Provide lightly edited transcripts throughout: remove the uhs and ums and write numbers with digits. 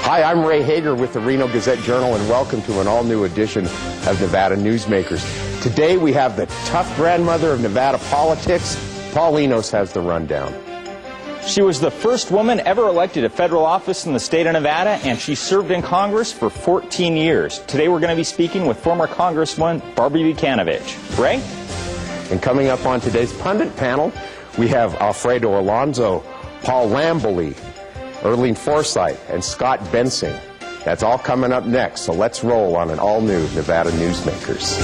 Hi, I'm Ray Hagar with the Reno Gazette-Journal, and welcome to an all-new edition of Nevada Newsmakers. Today we have the tough grandmother of Nevada politics. Paul Linos has the rundown. She was the first woman ever elected to federal office in the state of Nevada, and she served in Congress for 14 years. Today we're going to be speaking with former Congresswoman Barbara Vucanovich. Ray? And coming up on today's pundit panel, we have Alfredo Alonso, Paul Lambley, Earlene Forsythe, and Scott Bensing. That's all coming up next, so let's roll on an all-new Nevada Newsmakers.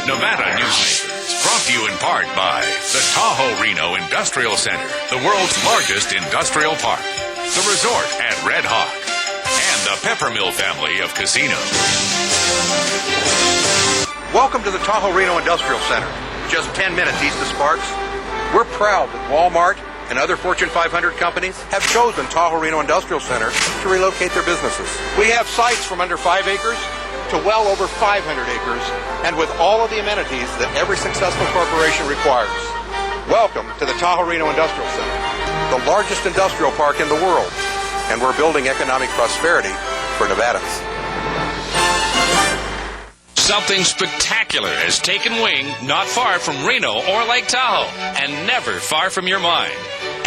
Nevada Newsmakers, brought to you in part by the Tahoe Reno Industrial Center, the world's largest industrial park, the resort at Red Hawk, and the Peppermill family of casinos. Welcome to the Tahoe Reno Industrial Center, just 10 minutes east of Sparks. We're proud that Walmart and other Fortune 500 companies have chosen Tahoe Reno Industrial Center to relocate their businesses. We have sites from under 5 acres to well over 500 acres, and with all of the amenities that every successful corporation requires. Welcome to the Tahoe Reno Industrial Center, the largest industrial park in the world, and we're building economic prosperity for Nevadans. Something spectacular has taken wing not far from Reno or Lake Tahoe, and never far from your mind.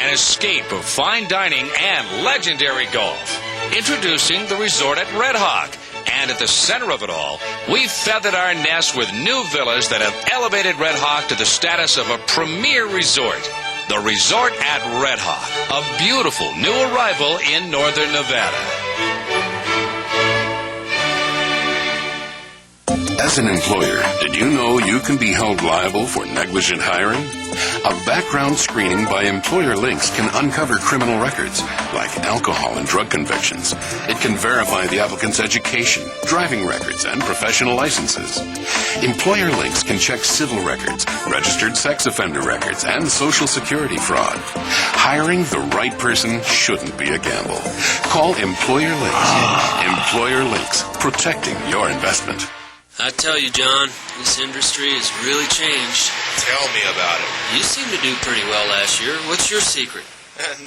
An escape of fine dining and legendary golf. Introducing the resort at Red Hawk. And at the center of it all, we've feathered our nest with new villas that have elevated Red Hawk to the status of a premier resort. The resort at Red Hawk, a beautiful new arrival in northern Nevada. As an employer, did you know you can be held liable for negligent hiring? A background screening by Employer Links can uncover criminal records, like alcohol and drug convictions. It can verify the applicant's education, driving records, and professional licenses. Employer Links can check civil records, registered sex offender records, and social security fraud. Hiring the right person shouldn't be a gamble. Call Employer Links. Employer Links, protecting your investment. I tell you, John, this industry has really changed. Tell me about it. You seemed to do pretty well last year. What's your secret?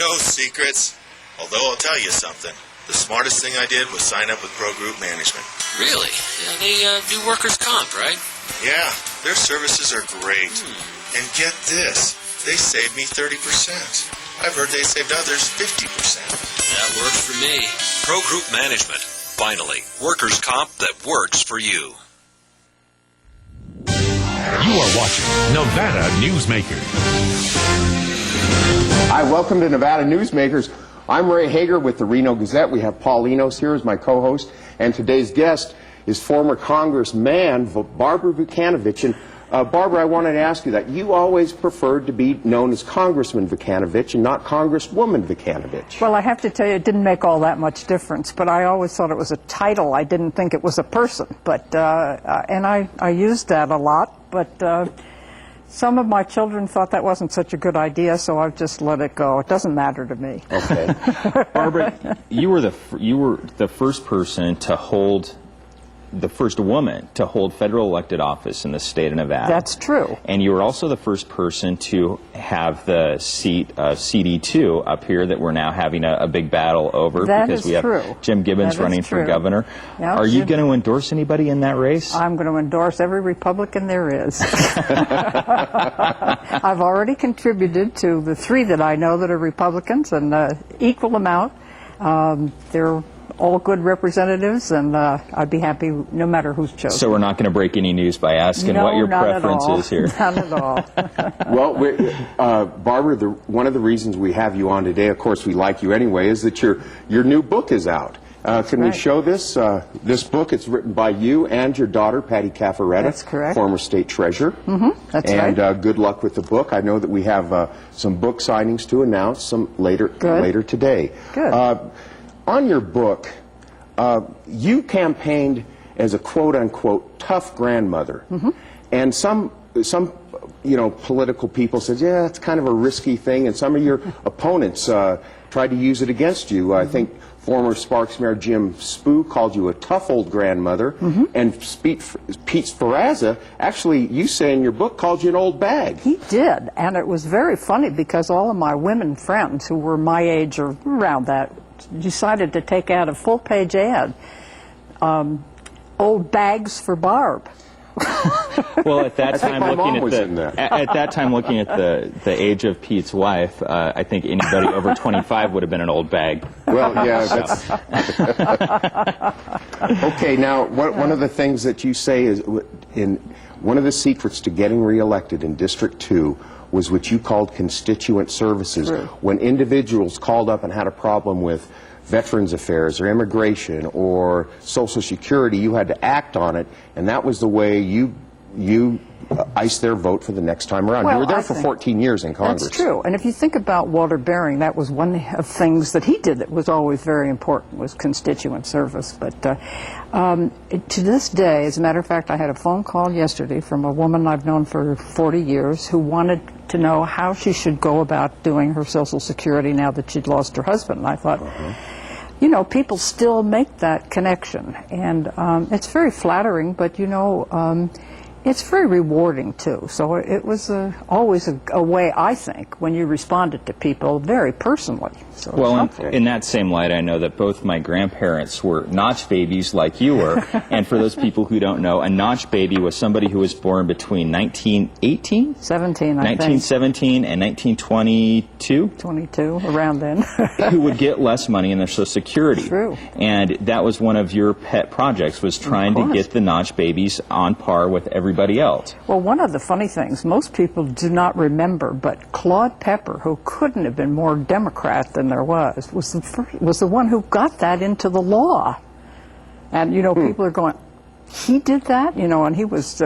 No secrets. Although I'll tell you something. The smartest thing I did was sign up with Pro Group Management. Really? Yeah, they do workers' comp, right? Yeah, their services are great. And get this, they saved me 30%. I've heard they saved others 50%. That works for me. Pro Group Management. Finally, workers' comp that works for you. You are watching Nevada Newsmakers. Hi, welcome to Nevada Newsmakers. I'm Ray Hagar with the Reno Gazette. We have Paul Linos here as my co-host, and today's guest is former Congressman Barbara Vucanovich. And Barbara, I wanted to ask you that. You always preferred to be known as Congressman Vucanovich and not Congresswoman Vucanovich. Well, I have to tell you, it didn't make all that much difference, but I always thought it was a title. I didn't think it was a person. But and I used that a lot, but some of my children thought that wasn't such a good idea, so I've just let it go. It doesn't matter to me. Okay. Barbara, you were the first person to hold, the first woman to hold federal elected office in the state of Nevada. That's true. And you were also the first person to have the seat of CD2 up here that we're now having a big battle over. That because is we have true. Jim Gibbons running for governor. Yep, Are you going to endorse anybody in that race? I'm going to endorse every Republican there is. I've already contributed to the 3 that I know that are Republicans, and equal amount. They're all good representatives, and I'd be happy no matter who's chosen. So we're not going to break any news by asking what your preference is here. Not at all. Well, Barbara, one of the reasons we have you on today, of course we like you anyway, is that your new book is out. Can we show this? This book, it's written by you and your daughter, Patty Caffaretta. That's correct. Former state treasurer. That's right. And good luck with the book. I know that we have some book signings to announce some later today. Good. On your book, you campaigned as a quote-unquote tough grandmother. And some political people said, yeah, it's kind of a risky thing, and some of your opponents tried to use it against you. I think Former Sparks Mayor Jim Spoo called you a tough old grandmother, and Pete Sparaza, actually, you say in your book, called you an old bag. He did, and it was very funny because all of my women friends who were my age or around that decided to take out a full-page ad, old bags for Barb. Well, at that time, looking at the age of Pete's wife, I think anybody over 25 would have been an old bag. Well, yeah, that's... Okay, now, one of the things that you say is, one of the secrets to getting reelected in District 2 was what you called constituent services. True. When individuals called up and had a problem with Veterans Affairs or immigration or Social Security, you had to act on it, and that was the way you iced their vote for the next time around. Well, you were there for 14 years in Congress. That's true. And if you think about Walter Bering, that was one of the things that he did that was always very important, was constituent service. But to this day, as a matter of fact, I had a phone call yesterday from a woman I've known for 40 years who wanted to know how she should go about doing her Social Security now that she'd lost her husband. And I thought, you know, people still make that connection. And it's very flattering, but, you know, it's very rewarding, too. So it was always a way, I think, when you responded to people very personally. So well, in that same light, I know that both my grandparents were notch babies like you were. And for those people who don't know, a notch baby was somebody who was born between 1918? 17, I 1917 and 1922? 22, around then. Who would get less money in their Social Security. True. And that was one of your pet projects, was trying to get the notch babies on par with everybody else. Well, one of the funny things, most people do not remember, but Claude Pepper, who couldn't have been more Democrat than there was the one who got that into the law. And, you know, people are going, he did that? You know, and he was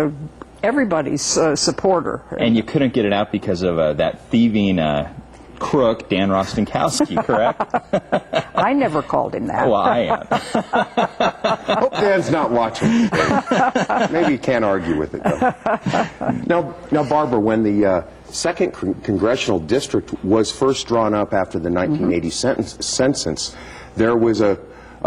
everybody's supporter. And you couldn't get it out because of that thieving crook, Dan Rostenkowski, correct? I never called him that. Well, I am. Hope Dan's not watching today. Maybe you can't argue with it, though. Now, Barbara, when the second congressional district was first drawn up after the 1980 census, there was a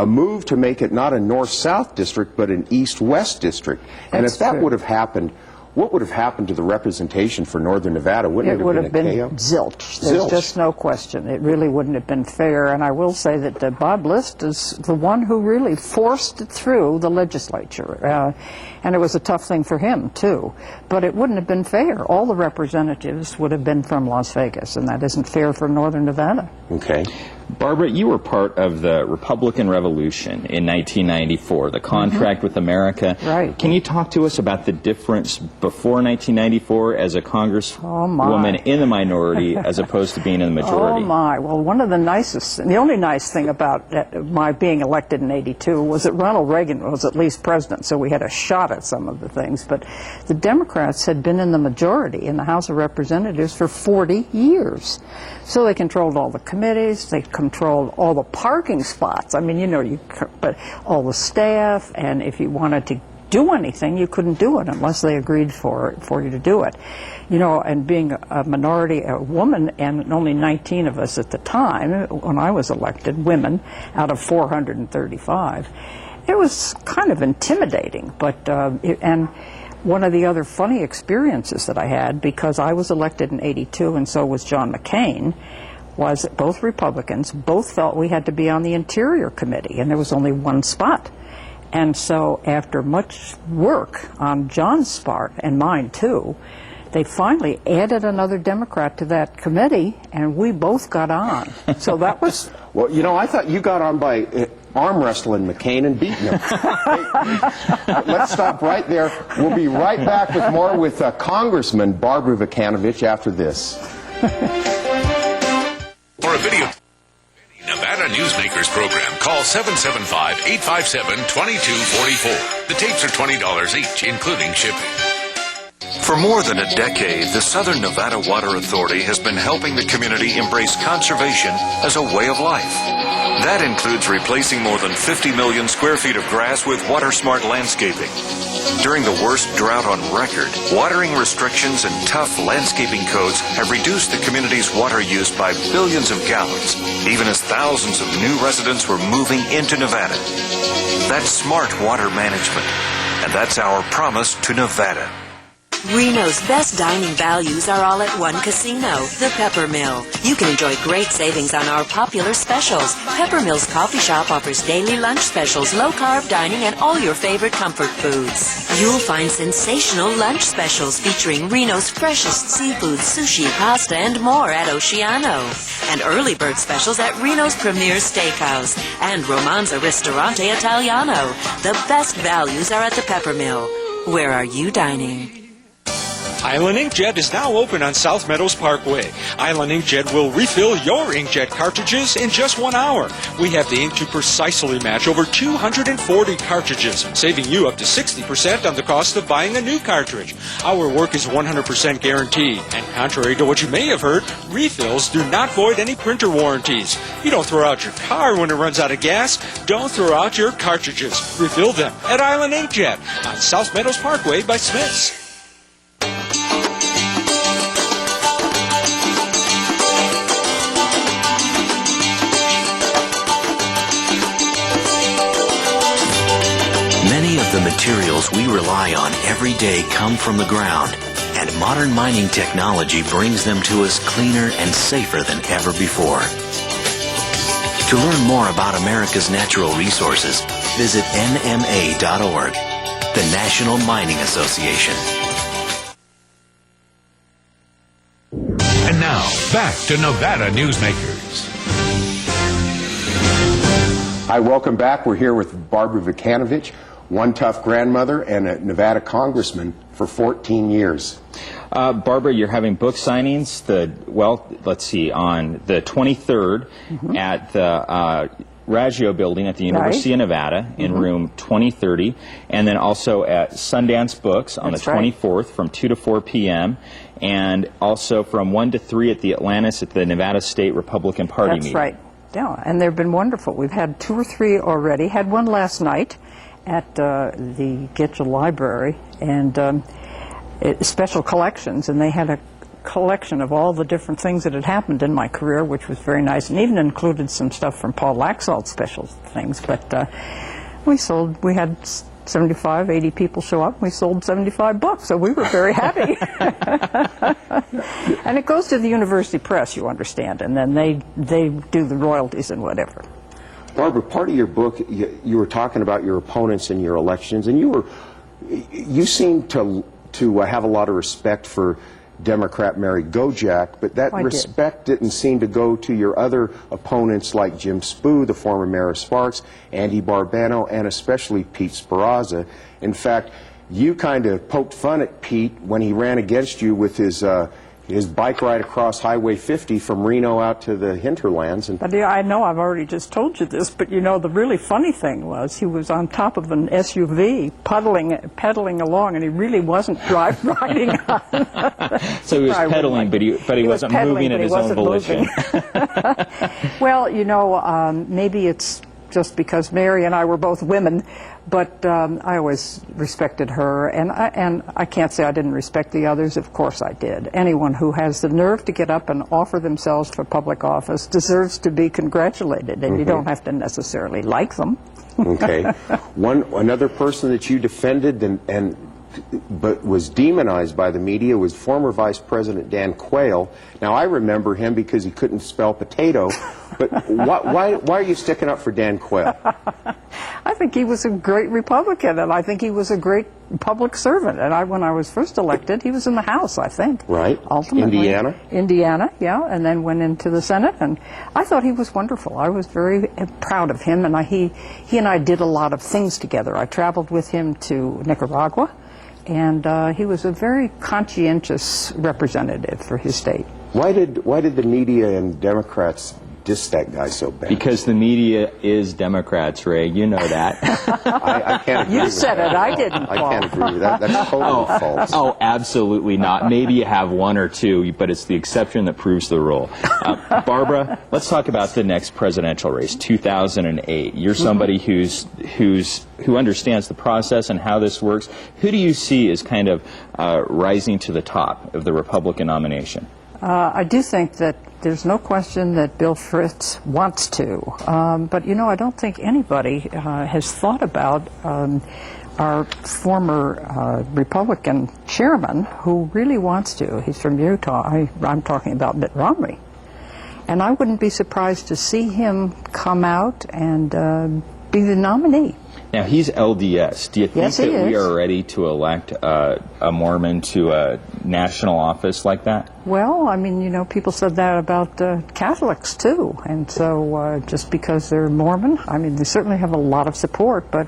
move to make it not a north-south district, but an east-west district. And if that would have happened, what would have happened to the representation for Northern Nevada? Wouldn't it would have been chaos? zilch. There's just no question. It really wouldn't have been fair. And I will say that Bob List is the one who really forced it through the legislature. And it was a tough thing for him, too. But it wouldn't have been fair. All the representatives would have been from Las Vegas, and that isn't fair for Northern Nevada. Okay. Barbara, you were part of the Republican Revolution in 1994, the contract with America. Right. Can you talk to us about the difference before 1994 as a congresswoman in the minority as opposed to being in the majority? Oh, my. Well, one of the the only nice thing about my being elected in 82 was that Ronald Reagan was at least president, so we had a shot at some of the things. But the Democrats had been in the majority in the House of Representatives for 40 years. So they controlled all the committees, they controlled all the parking spots. I mean, you know, but all the staff, and if you wanted to do anything, you couldn't do it unless they agreed for you to do it. You know, and being a minority, a woman, and only 19 of us at the time, when I was elected, women, out of 435, it was kind of intimidating. But, and one of the other funny experiences that I had, because I was elected in 82 and so was John McCain, was that both Republicans both felt we had to be on the Interior Committee, and there was only one spot. And so after much work on John's part, and mine too, they finally added another Democrat to that committee, and we both got on. So that was... Well, you know, I thought you got on by arm wrestling McCain and beating him. Let's stop right there. We'll be right back with more with Congressman Barbara Vucanovich after this. For a video Nevada Newsmakers program, call 775-857-2244. The tapes are $20 each, including shipping. For more than a decade, the Southern Nevada Water Authority has been helping the community embrace conservation as a way of life. That includes replacing more than 50 million square feet of grass with water-smart landscaping. During the worst drought on record, watering restrictions and tough landscaping codes have reduced the community's water use by billions of gallons, even as thousands of new residents were moving into Nevada. That's smart water management, and that's our promise to Nevada. Reno's best dining values are all at one casino, the Pepper Mill. You can enjoy great savings on our popular specials. Pepper Mill's coffee shop offers daily lunch specials, low-carb dining, and all your favorite comfort foods. You'll find sensational lunch specials featuring Reno's freshest seafood, sushi, pasta, and more at Oceano. And early bird specials at Reno's Premier Steakhouse and Romanza Ristorante Italiano. The best values are at the Pepper Mill. Where are you dining? Island Inkjet is now open on South Meadows Parkway. Island Inkjet will refill your inkjet cartridges in just 1 hour. We have the ink to precisely match over 240 cartridges, saving you up to 60% on the cost of buying a new cartridge. Our work is 100% guaranteed, and contrary to what you may have heard, refills do not void any printer warranties. You don't throw out your car when it runs out of gas. Don't throw out your cartridges. Refill them at Island Inkjet on South Meadows Parkway by Smith's. The materials we rely on every day come from the ground, and modern mining technology brings them to us cleaner and safer than ever before. To learn more about America's natural resources, visit nma.org, the National Mining Association. And now, back to Nevada Newsmakers. Hi, welcome back. We're here with Barbara Vucanovich, one tough grandmother and a Nevada congressman for 14 years. Barbara, you're having book signings, on the 23rd at the Raggio building at the University of Nevada in room 2030, and then also at Sundance Books on the 24th from 2 to 4 p.m., and also from 1 to 3 at the Atlantis at the Nevada State Republican Party meeting. That's right. Yeah, and they've been wonderful. We've had 2 or 3 already. Had one last night at the Gitchell Library, and special collections, and they had a collection of all the different things that had happened in my career, which was very nice, and even included some stuff from Paul Laxalt's special things. But we had 75, 80 people show up. We sold 75 books, so we were very happy. And it goes to the University Press, you understand, and then they do the royalties and whatever. Barbara, part of your book, you were talking about your opponents in your elections, and you seem to have a lot of respect for Democrat Mary Gojak, but that respect didn't seem to go to your other opponents like Jim Spoo, the former mayor of Sparks, Andy Barbano, and especially Pete Sparazza. In fact, you kind of poked fun at Pete when he ran against you with his bike ride across Highway 50 from Reno out to the hinterlands. But yeah, I know I've already just told you this, but you know, the really funny thing was he was on top of an SUV pedaling along, and he really wasn't riding on. So he was pedaling, but he wasn't moving at his own volition. Well, you know, maybe it's just because Mary and I were both women, but I always respected her, and I can't say I didn't respect the others. Of course I did. Anyone who has the nerve to get up and offer themselves for public office deserves to be congratulated, and you don't have to necessarily like them. Okay. Another person that you defended but was demonized by the media was former Vice President Dan Quayle. Now, I remember him because he couldn't spell potato, but why are you sticking up for Dan Quayle? I think he was a great Republican, and I think he was a great public servant. And when I was first elected, he was in the House, I think. Right. Ultimately. Indiana, yeah, and then went into the Senate, and I thought he was wonderful. I was very proud of him, and he and I did a lot of things together. I traveled with him to Nicaragua, and he was a very conscientious representative for his state. Why did the media and Democrats diss that guy so bad? Because the media is Democrats, Ray. You know that. I can't agree You with said that. it. I didn't. I can't agree with that. That's totally false. Oh, absolutely not. Maybe you have one or two, but it's the exception that proves the rule. Barbara, let's talk about the next presidential race, 2008. You're somebody who understands the process and how this works. Who do you see as kind of rising to the top of the Republican nomination? I do think that there's no question that Bill Fritz wants to. But, you know, I don't think anybody has thought about our former Republican chairman who really wants to. He's from Utah. I'm talking about Mitt Romney. And I wouldn't be surprised to see him come out and be the nominee. Now, he's LDS. Do you think that we is. are ready to elect a Mormon to a national office like that? Well, I mean, you know, people said that about Catholics, too. And so just because they're Mormon, I mean, they certainly have a lot of support, but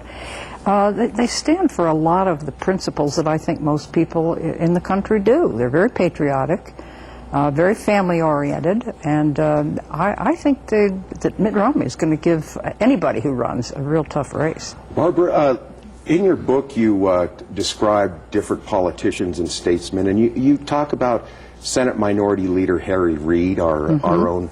they stand for a lot of the principles that I think most people in the country do. They're very patriotic. Very family-oriented, and I think that Mitt Romney is going to give anybody who runs a real tough race. Barbara, in your book you describe different politicians and statesmen, and you talk about Senate Minority Leader Harry Reid, our own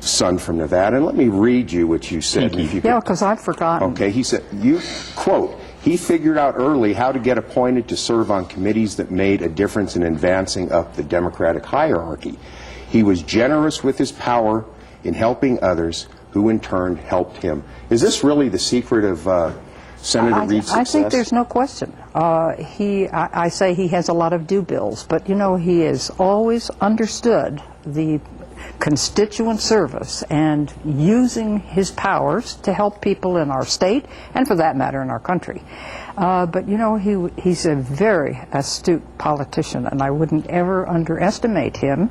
son from Nevada. And let me read you what you said. Yeah, because I've forgotten. Okay, he said, you quote, "He figured out early how to get appointed to serve on committees that made a difference in advancing up the Democratic hierarchy. He was generous with his power in helping others, who in turn helped him." Is this really the secret of Senator Reid's success? I think there's no question. I say he has a lot of due bills, but you know, he has always understood the constituent service and using his powers to help people in our state and, for that matter, in our country. But you know, he's a very astute politician, and I wouldn't ever underestimate him.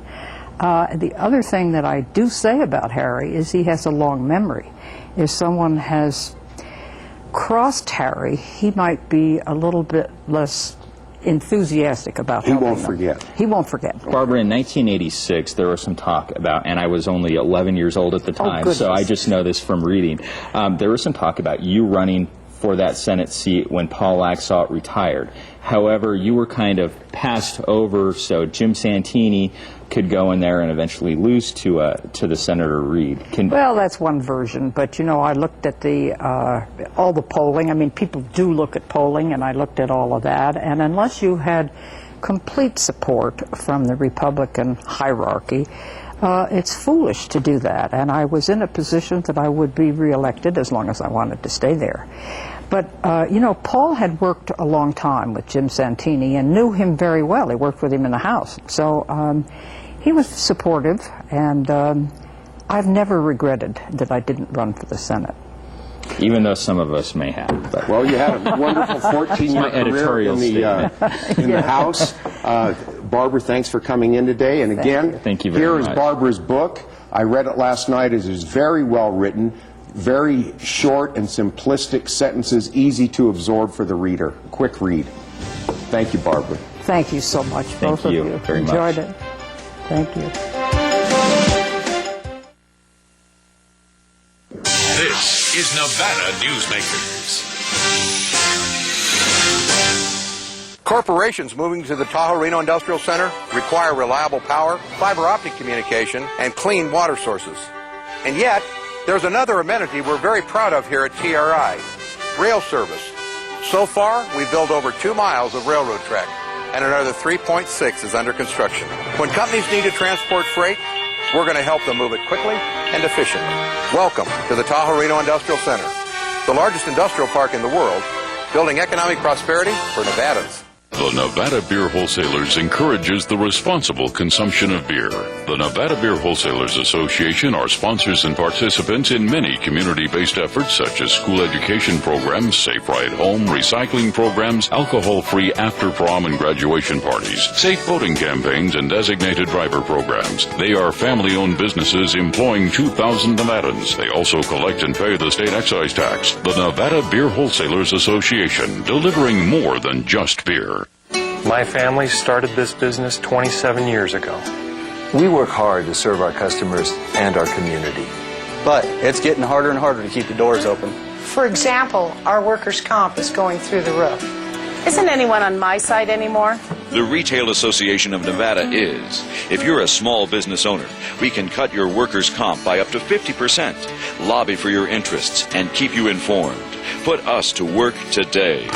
The other thing that I do say about Harry is he has a long memory. If someone has crossed Harry, he might be a little bit less enthusiastic about helping them. He won't forget. He won't forget. Barbara, in 1986, there was some talk about, and I was only 11 years old at the time, so I just know this from reading. There was some talk about you running for that Senate seat when Paul Laxalt retired. However, you were kind of passed over, so Jim Santini could go in there and eventually lose to the Senator Reid. Well, that's one version, but you know, I looked at all the polling. I mean, people do look at polling, and I looked at all of that, and unless you had complete support from the Republican hierarchy, it's foolish to do that. And I was in a position that I would be reelected as long as I wanted to stay there. But, you know, Paul had worked a long time with Jim Santini and knew him very well. He worked with him in the House. So he was supportive, and I've never regretted that I didn't run for the Senate. Even though some of us may have. But. Well, you had a wonderful 14-year career in the House. Barbara, thanks for coming in today. And again, Thank you very here much. is Barbara's book. I read it last night. It is very well written, very short and simplistic sentences, easy to absorb for the reader. Quick read. Thank you, Barbara. Thank you so much, both of you. Very much. Enjoyed it. Thank you. This is Nevada Newsmakers. Corporations moving to the Tahoe Reno Industrial Center require reliable power, fiber optic communication, and clean water sources. And yet, there's another amenity we're very proud of here at TRI, rail service. So far, we've built over 2 miles of railroad track, and another 3.6 is under construction. When companies need to transport freight, we're going to help them move it quickly and efficiently. Welcome to the Tahoe Reno Industrial Center, the largest industrial park in the world, building economic prosperity for Nevadans. The Nevada Beer Wholesalers encourages the responsible consumption of beer. The Nevada Beer Wholesalers Association are sponsors and participants in many community-based efforts such as school education programs, safe ride home, recycling programs, alcohol-free after-prom and graduation parties, safe boating campaigns, and designated driver programs. They are family-owned businesses employing 2,000 Nevadans. They also collect and pay the state excise tax. The Nevada Beer Wholesalers Association, delivering more than just beer. My family started this business 27 years ago. We work hard to serve our customers and our community. but it's getting harder and harder to keep the doors open. For example, our workers' comp is going through the roof. Isn't anyone on my side anymore? The Retail Association of Nevada is. If you're a small business owner, we can cut your workers' comp by up to 50%, lobby for your interests, and keep you informed. Put us to work today.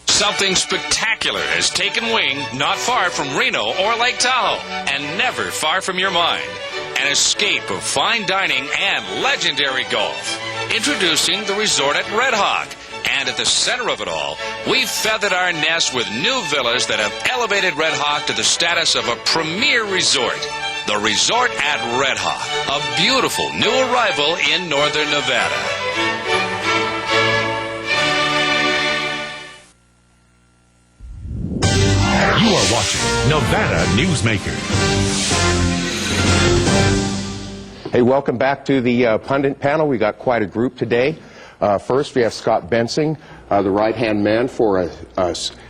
Something spectacular has taken wing not far from Reno or Lake Tahoe, and never far from your mind. An escape of fine dining and legendary golf. Introducing the resort at Red Hawk. And at the center of it all, we've feathered our nest with new villas that have elevated Red Hawk to the status of a premier resort. The Resort at Red Hawk, a beautiful new arrival in northern Nevada. You are watching Nevada Newsmakers. Hey, welcome back to the pundit panel. We got quite a group today. First, we have Scott Bensing, the right-hand man for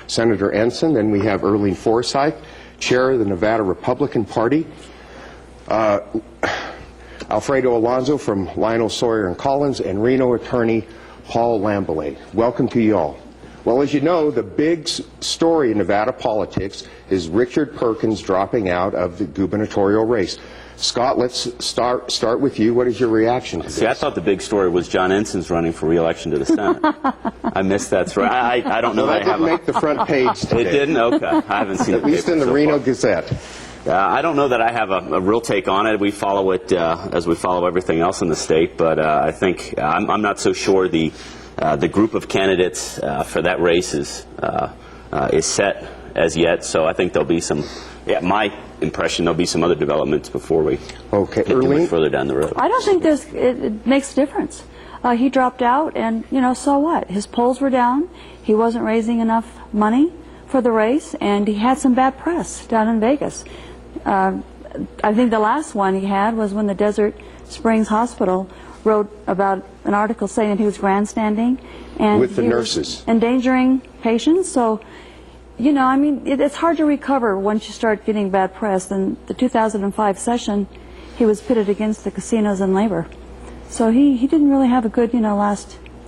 Senator Ensign. Then we have Earlene Forsythe, chair of the Nevada Republican Party. Alfredo Alonso from Lionel, Sawyer, and Collins, and Reno attorney Paul Lambelet. Welcome to you all. Well, as you know, the big story in Nevada politics is Richard Perkins dropping out of the gubernatorial race. Scott, let's start with you. What is your reaction to this? See, I thought the big story was John Ensign's running for re-election to the Senate. I missed that story. I don't know that I have. It didn't make the front page today. It didn't? Okay. I haven't seen it. At least in the Reno Gazette. I don't know that I have a real take on it. We follow it as we follow everything else in the state, but I think I'm not so sure the group of candidates for that race is set as yet, so I think there'll be some, my impression, there'll be some other developments before we get too much further down the road. I don't think it makes a difference. He dropped out, and, so what? His polls were down. He wasn't raising enough money for the race, and he had some bad press down in Vegas. I think the last one he had was when the Desert Springs Hospital wrote about an article saying that he was grandstanding and with the nurses endangering patients. So, it's hard to recover once you start getting bad press. In the 2005 session, he was pitted against the casinos and labor. So he didn't really have a good,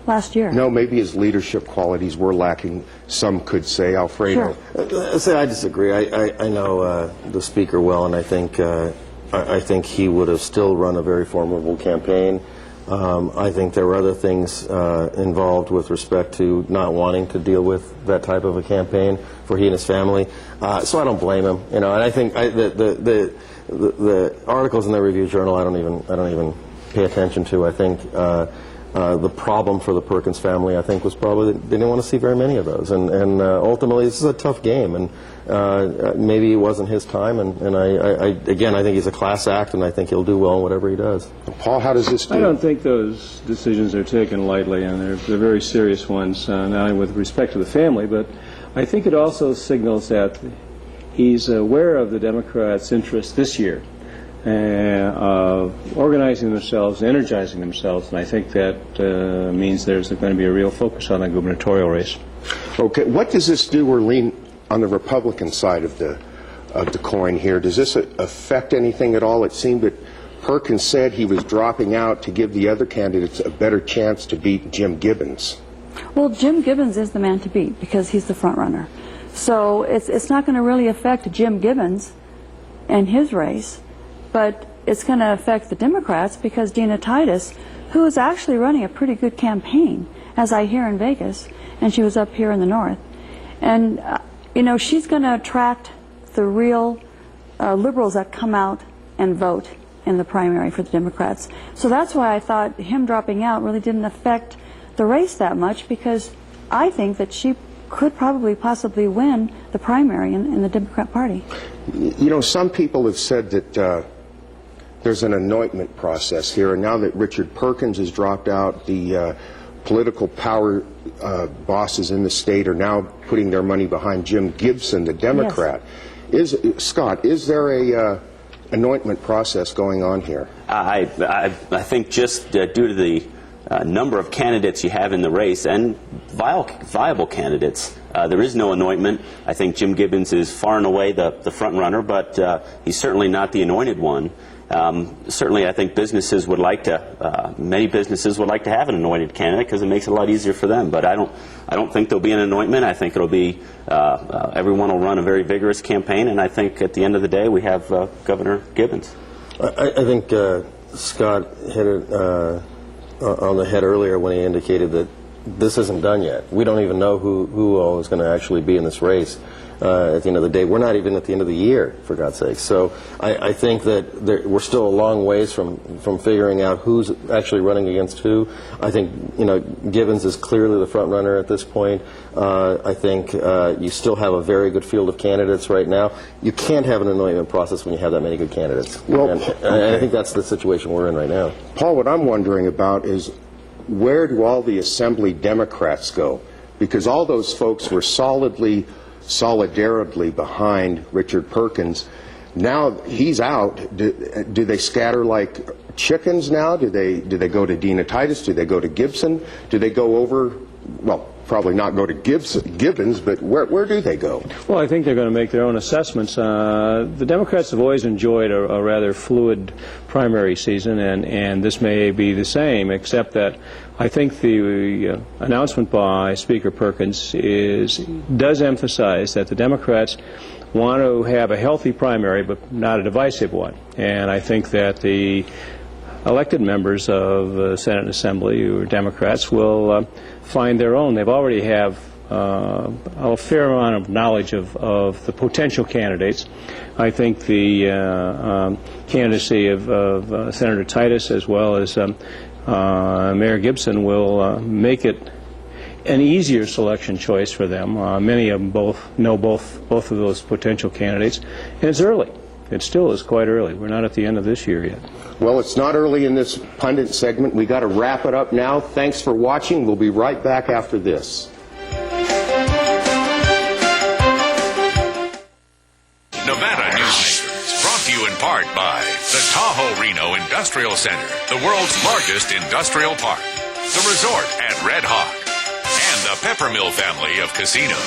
last year. No, maybe his leadership qualities were lacking, some could say. Alfredo? Sure. I disagree. I know the speaker well, and I think he would have still run a very formidable campaign. I think there were other things involved with respect to not wanting to deal with that type of a campaign for he and his family. So I don't blame him. And I think the articles in the Review-Journal I don't even pay attention to. I think the problem for the Perkins family, I think, was probably that they didn't want to see very many of those. And ultimately, this is a tough game, and maybe it wasn't his time. And I think he's a class act, and I think he'll do well in whatever he does. Paul, how does this do? I don't think those decisions are taken lightly, and they're very serious ones, not only with respect to the family, but I think it also signals that he's aware of the Democrats' interest this year. Organizing themselves, energizing themselves, and I think that means there's going to be a real focus on the gubernatorial race. Okay, what does this do, Earlene, on the Republican side of the coin here? Does this affect anything at all? It seemed that Perkins said he was dropping out to give the other candidates a better chance to beat Jim Gibbons. Well, Jim Gibbons is the man to beat because he's the front runner. So it's not going to really affect Jim Gibbons and his race. But it's going to affect the Democrats because Dina Titus, who is actually running a pretty good campaign, as I hear in Vegas, and she was up here in the north. And, she's going to attract the real liberals that come out and vote in the primary for the Democrats. So that's why I thought him dropping out really didn't affect the race that much, because I think that she could possibly win the primary in the Democrat Party. Some people have said that there's an anointment process here, and now that Richard Perkins has dropped out, the political power bosses in the state are now putting their money behind Jim Gibson, the Democrat. Yes. Scott, is there a anointment process going on here? I think just due to the number of candidates you have in the race, and viable candidates, there is no anointment. I think Jim Gibbons is far and away the front runner, but he's certainly not the anointed one. Certainly, I think businesses would like to. Many businesses would like to have an anointed candidate because it makes it a lot easier for them. But I don't think there'll be an anointment. I think it'll be everyone will run a very vigorous campaign, and I think at the end of the day we have Governor Gibbons. I think Scott hit it on the head earlier when he indicated that this isn't done yet. We don't even know who all is going to actually be in this race at the end of the day. We're not even at the end of the year, for God's sake. So I think that we're still a long ways from figuring out who's actually running against who. I think Gibbons is clearly the front runner at this point. I think you still have a very good field of candidates right now. You can't have an anointment process when you have that many good candidates. Well, and I think that's the situation we're in right now. Paul, what I'm wondering about is where do all the Assembly Democrats go? Because all those folks were solidarily behind Richard Perkins. Now he's out. Do they scatter like chickens now? Do they go to Dina Titus? Do they go to Gibson? Do they go over, well, probably not go to Gibbons, but where do they go? Well, I think they're going to make their own assessments. The Democrats have always enjoyed a rather fluid primary season, and this may be the same, except that I think the announcement by Speaker Perkins does emphasize that the Democrats want to have a healthy primary, but not a divisive one. And I think that the elected members of the Senate and Assembly, who are Democrats, will find their own. They've already have a fair amount of knowledge of the potential candidates. I think the candidacy of Senator Titus as well as Mayor Gibson will make it an easier selection choice for them. Many of them know both of those potential candidates, and it's early. It still is quite early. We're not at the end of this year yet. Well, it's not early in this pundit segment. We got to wrap it up now. Thanks for watching. We'll be right back after this. Nevada Newsmakers, brought to you in part by the Tahoe Reno Industrial Center, the world's largest industrial park, the resort at Red Hawk, and the Peppermill family of casinos.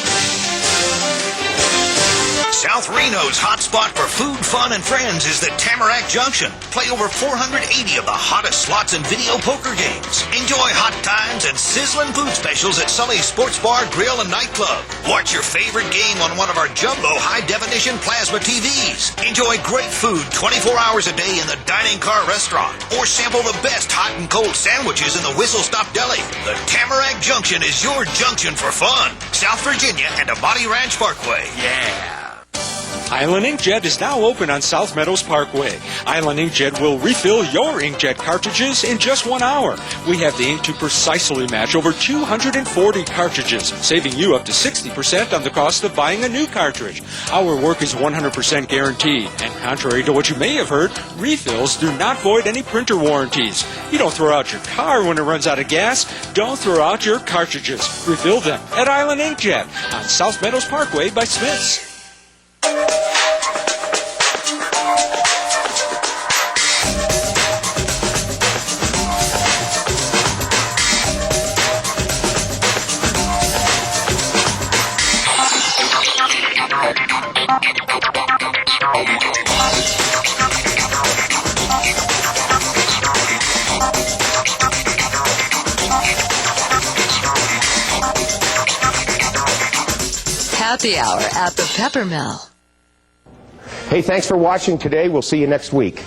South Reno's hotspot for food, fun, and friends is the Tamarack Junction. Play over 480 of the hottest slots and video poker games. Enjoy hot times and sizzling food specials at Sully's Sports Bar, Grill, and Nightclub. Watch your favorite game on one of our jumbo high-definition plasma TVs. Enjoy great food 24 hours a day in the Dining Car Restaurant. Or sample the best hot and cold sandwiches in the Whistle Stop Deli. The Tamarack Junction is your junction for fun. South Virginia and Amati Ranch Parkway. Yeah. Island Inkjet is now open on South Meadows Parkway. Island Inkjet will refill your inkjet cartridges in just 1 hour. We have the ink to precisely match over 240 cartridges, saving you up to 60% on the cost of buying a new cartridge. Our work is 100% guaranteed, and contrary to what you may have heard, refills do not void any printer warranties. You don't throw out your car when it runs out of gas. Don't throw out your cartridges. Refill them at Island Inkjet on South Meadows Parkway by Smith's. Happy Hour at the Peppermill. Hey, thanks for watching today. We'll see you next week.